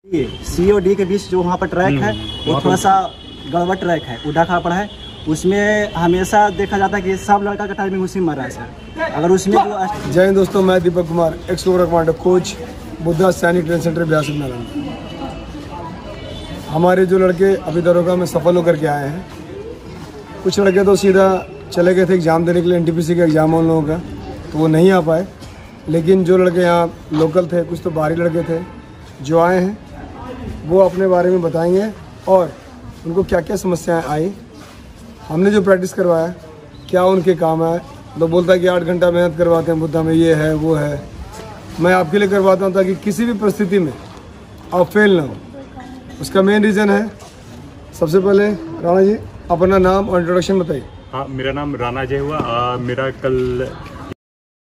सी और डी के बीच जो वहाँ पर ट्रैक है वो थोड़ा सा गड़बड़ ट्रैक है, उड़ा खापड़ है। उसमें हमेशा देखा जाता है कि सब लड़का का टाइमिंग उसी में मर रहा है सर। अगर उसमें जो जय हिंद दोस्तों, मैं Deepak Kumar, ex commander coach Buddha सैनिक ट्रेनिंग सेंटर ब्यास नारायण। हमारे जो लड़के अभी दरोगा में सफल होकर के आए हैं, कुछ लड़के तो सीधा चले गए थे एग्ज़ाम देने के लिए, एनटीपीसी का एग्ज़ाम उन लोगों का, तो वो नहीं आ पाए। लेकिन जो लड़के यहाँ लोकल थे, कुछ तो बाहरी लड़के थे जो आए हैं, वो अपने बारे में बताएंगे और उनको क्या क्या समस्याएं आई, हमने जो प्रैक्टिस करवाया क्या उनके काम आए। तो बोलता है कि 8 घंटा मेहनत करवाते हैं बुद्धा में, ये है वो है। मैं आपके लिए करवाता हूँ ताकि किसी भी परिस्थिति में आप फेल ना हो। उसका मेन रीज़न है, सबसे पहले राणा जी अपना नाम और इंट्रोडक्शन बताइए। हाँ, मेरा नाम राणा जय हुआ। मेरा कल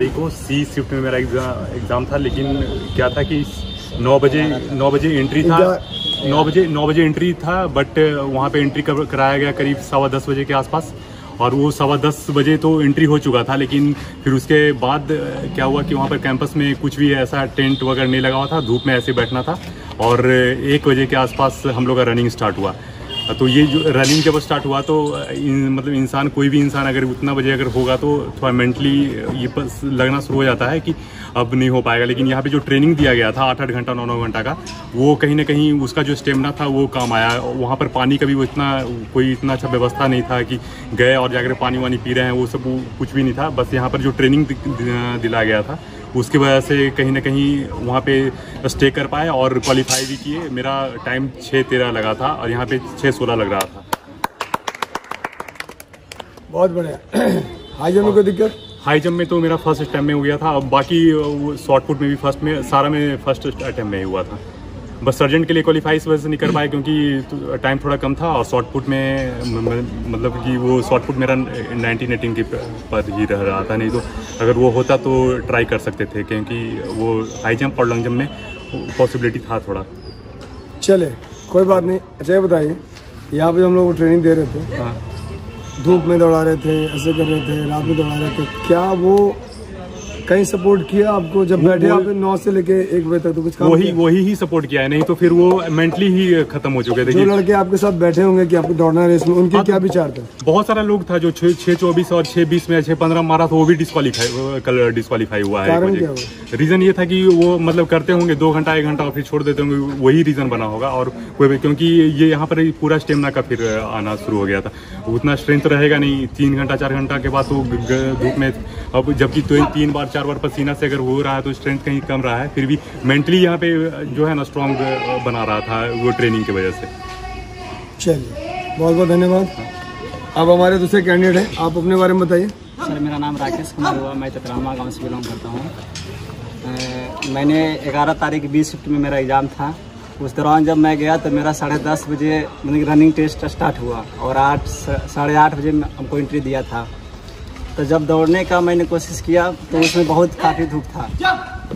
को सी शिफ्ट में मेरा एग्ज़ाम था, लेकिन क्या था कि 9 बजे एंट्री था, 9 बजे एंट्री था, बट वहाँ पे एंट्री कराया गया करीब 10:15 बजे के आसपास, और वो 10:15 बजे तो एंट्री हो चुका था। लेकिन फिर उसके बाद क्या हुआ कि वहाँ पर कैंपस में कुछ भी ऐसा टेंट वगैरह नहीं लगा हुआ था, धूप में ऐसे बैठना था, और 1 बजे के आसपास हम लोग का रनिंग स्टार्ट हुआ। तो ये जो रनिंग जब स्टार्ट हुआ तो मतलब इंसान, कोई भी इंसान अगर उतना बजे अगर होगा तो थोड़ा मेंटली ये लगना शुरू हो जाता है कि अब नहीं हो पाएगा। लेकिन यहाँ पे जो ट्रेनिंग दिया गया था 8-8 घंटा 9-9 घंटा का, वो कहीं ना कहीं उसका जो स्टेमिना था वो काम आया। वहाँ पर पानी का भी वो कोई इतना अच्छा व्यवस्था नहीं था कि गए और जाकर पानी वानी पी रहे हैं, वो सब कुछ भी नहीं था। बस यहाँ पर जो ट्रेनिंग दिलाया गया था उसकी वजह से कहीं ना कहीं वहाँ पे स्टे कर पाए और क्वालिफाई भी किए। मेरा टाइम 6:13 लगा था और यहाँ पे 6:16 लग रहा था। बहुत बढ़िया। हाई जंप में कोई दिक्कत? हाई जंप में तो मेरा फर्स्ट अटेम्प्ट में हो गया था, और बाकी शॉर्ट पुट में भी फर्स्ट में, सारा में फर्स्ट अटेम्प्ट में ही हुआ था। बस सर्जेंट के लिए क्वालिफाई इस वजह से नहीं कर पाए क्योंकि टाइम थोड़ा कम था, और शॉर्ट पुट में मतलब कि वो शॉर्ट पुट मेरा 19-18 के पर ही रह रहा था। नहीं तो अगर वो होता तो ट्राई कर सकते थे, क्योंकि वो हाई जंप और लॉन्ग जंप में पॉसिबिलिटी था थोड़ा। चले कोई बात नहीं। अच्छा ये बताइए, यहाँ पे हम लोग ट्रेनिंग दे रहे थे, हाँ, धूप में दौड़ा रहे थे, ऐसे कर रहे थे, रात में दौड़ा रहे थे, क्या वो कहीं सपोर्ट किया आपको जब बैठे आप 9 से लेके 1 बजे तक? तो कुछ वही ही सपोर्ट किया है, नहीं तो फिर वो मेंटली ही खत्म हो चुके थे। जो लड़के आपके साथ बैठे होंगे कि आपको दौड़ना रेस में, उनके क्या विचार थे? बहुत सारा लोग था जो 6:24 और 6:20 में 6:15 मारा, तो वो भी डिस्क्वालीफाई हुआ है। कारण क्या हुआ? रीजन ये था कि वो मतलब करते होंगे 2 घंटा 1 घंटा और फिर छोड़ देते होंगे, वही रीजन बना होगा। और कोई, क्योंकि ये यहाँ पर पूरा स्टेमिना का फिर आना शुरू हो गया था, उतना स्ट्रेंथ रहेगा नहीं 3 घंटा 4 घंटा के बाद तो धूप में। अब जबकि 3 बार 4 बार पसीना से अगर हो रहा है तो स्ट्रेंथ कहीं कम रहा है, फिर भी मेंटली यहाँ पे जो है ना स्ट्रॉन्ग बना रहा था वो ट्रेनिंग की वजह से। चलिए बहुत बहुत धन्यवाद। अब हमारे दूसरे कैंडिडेट हैं, आप अपने बारे में बताइए। सर मेरा नाम राकेश कुमार हुआ, मैं चतरामा गांव से बिलोंग करता हूँ। मैंने 11 तारीख 20 शिफ्ट में मेरा एग्ज़ाम था। उस दौरान जब मैं गया तो मेरा 10:30 बजे मतलब रनिंग टेस्ट स्टार्ट हुआ, और 8-8:30 बजे हमको एंट्री दिया था। तो जब दौड़ने का मैंने कोशिश किया तो उसमें काफ़ी धूप था,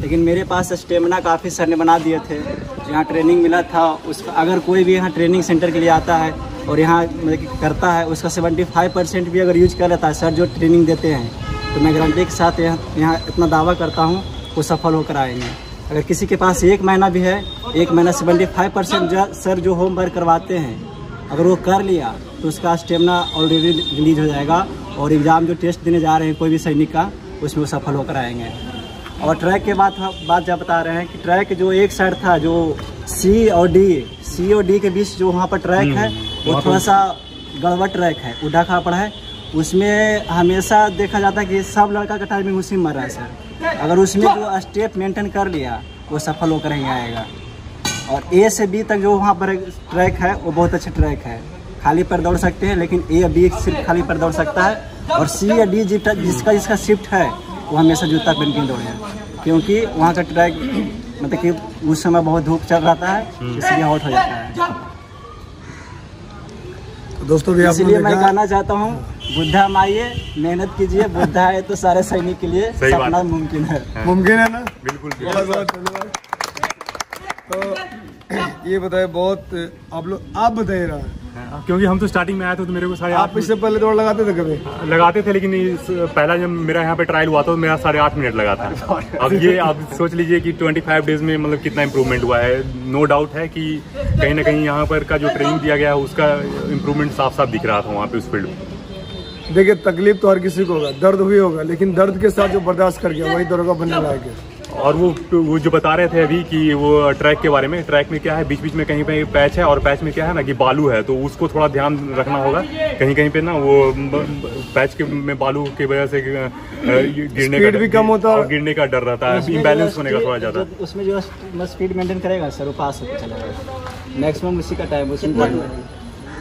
लेकिन मेरे पास स्टेमिना काफ़ी सर ने बना दिए थे। यहाँ ट्रेनिंग मिला था, उसका अगर कोई भी यहाँ ट्रेनिंग सेंटर के लिए आता है और यहाँ मतलब करता है, उसका 75% भी अगर यूज कर लेता है सर जो ट्रेनिंग देते हैं, तो मैं गारंटी के साथ यहाँ इतना दावा करता हूँ वो सफल होकर आएंगे। अगर किसी के पास 1 महीना भी है, 1 महीना 75% सर जो होमवर्क करवाते हैं अगर वो कर लिया तो उसका स्टेमिना ऑलरेडी रिलीज हो जाएगा, और एग्ज़ाम जो टेस्ट देने जा रहे हैं कोई भी सैनिक का, उसमें वो सफल होकर आएंगे। और ट्रैक के बात जब बता रहे हैं कि ट्रैक जो एक साइड था, जो सी और डी के बीच जो वहाँ पर ट्रैक है वो थोड़ा सा गड़बड़ ट्रैक है, उड़ा खापड़ है। उसमें हमेशा देखा जाता है कि सब लड़का का टाइमिंग उसी में मर रहा है सर। अगर उसमें जो स्टेप मेंटेन कर लिया वो सफल होकर ही आएगा। और ए से बी तक जो वहाँ पर ट्रैक है वो बहुत अच्छा ट्रैक है, खाली पर दौड़ सकते हैं, लेकिन ए या बी सिर्फ खाली पर दौड़ सकता है। और सी या डी जिसका शिफ्ट है वो हमेशा जूता पहन के दौड़े, क्योंकि वहाँ का ट्रैक मतलब कि उस समय बहुत धूप चल रहा है, इसलिए हॉट हो जाता है। दोस्तों भी इसलिए मैं कहना चाहता हूँ, बुद्धा में आइए, मेहनत कीजिए, बुद्धा है तो सारे सैनिक के लिए सपना मुमकिन है। मुमकिन है ना? बिल्कुल। बहुत बहुत धन्यवाद। तो ये बताए बहुत आप बताइए रहा, क्योंकि हम तो स्टार्टिंग में आए थे तो मेरे को 8:30 आप इससे पहले दौड़ लगाते थे कभी? लगाते थे, लेकिन पहला जब मेरा यहाँ पे ट्रायल हुआ था तो मेरा 8:30 मिनट लगा था। अब ये आप सोच लीजिए कि 25 डेज में मतलब कितना इम्प्रूवमेंट हुआ है। नो डाउट है कि कहीं ना कहीं यहाँ पर का जो ट्रेनिंग दिया गया है उसका इम्प्रूवमेंट साफ साफ दिख रहा था वहाँ पे उस फील्ड में। देखिए तकलीफ तो हर किसी को होगा, दर्द भी होगा, लेकिन दर्द के साथ जो बर्दाश्त कर गया वही दौड़गा बनने लायक है। और वो जो बता रहे थे अभी कि वो ट्रैक के बारे में, ट्रैक में क्या है बीच बीच में कहीं पे पैच है और पैच में क्या है ना कि बालू है, तो उसको थोड़ा ध्यान रखना होगा। कहीं कहीं पे ना वो पैच के में बालू की वजह से गिरने का भी कम होता है, गिरने का डर रहता है, इम्बैलेंस होने का थोड़ा ज्यादा। उसमें जो स्पीड मेंटेन करेगा सर वो पास होकर चलेगा। मैक्सिमम उसी का टाइम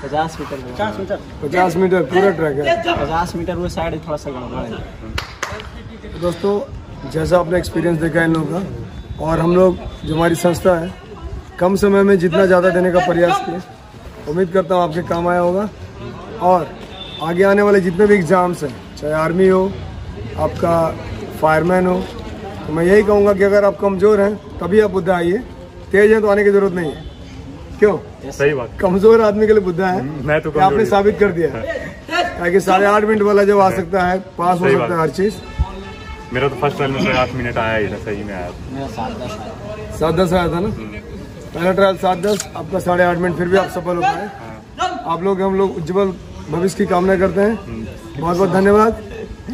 50 मीटर पूरा ट्रैक है। 50 मीटर वो साइड थोड़ा सा गड़बड़ है। दोस्तों जैसा आपने एक्सपीरियंस देखा है इन लोगों का, और हम लोग जो हमारी संस्था है कम समय में जितना ज़्यादा देने का प्रयास किए, उम्मीद करता हूँ आपके काम आया होगा। और आगे आने वाले जितने भी एग्ज़ाम्स हैं, चाहे आर्मी हो, आपका फायरमैन हो, तो मैं यही कहूँगा कि अगर आप कमज़ोर हैं तभी आप बुद्धा आइए, तेज हैं तो आने की ज़रूरत नहीं है। क्यों? सही बात, कमज़ोर आदमी के लिए बुद्धा है। मैं तो आपने साबित कर दिया है, ताकि 8.5 मिनट वाला जब आ सकता है, पास हो सकता है हर चीज़। मेरा तो फर्स्ट ट्रायल में 8 मिनट आया ही था, सही में आया। मेरा 7:10 आया था ना पहला ट्रायल, 7:10, आपका 8.5 मिनट, फिर भी आप सफल हो पाए। आप लोग हम लोग उज्जवल भविष्य की कामना करते हैं। बहुत बहुत धन्यवाद।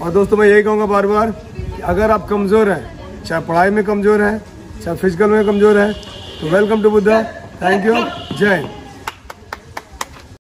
और दोस्तों मैं यही कहूँगा बार बार कि अगर आप कमज़ोर हैं, चाहे पढ़ाई में कमज़ोर हैं, चाहे फिजिकल में कमज़ोर हैं, तो welcome to Buddha. Thank you. जय हिंद।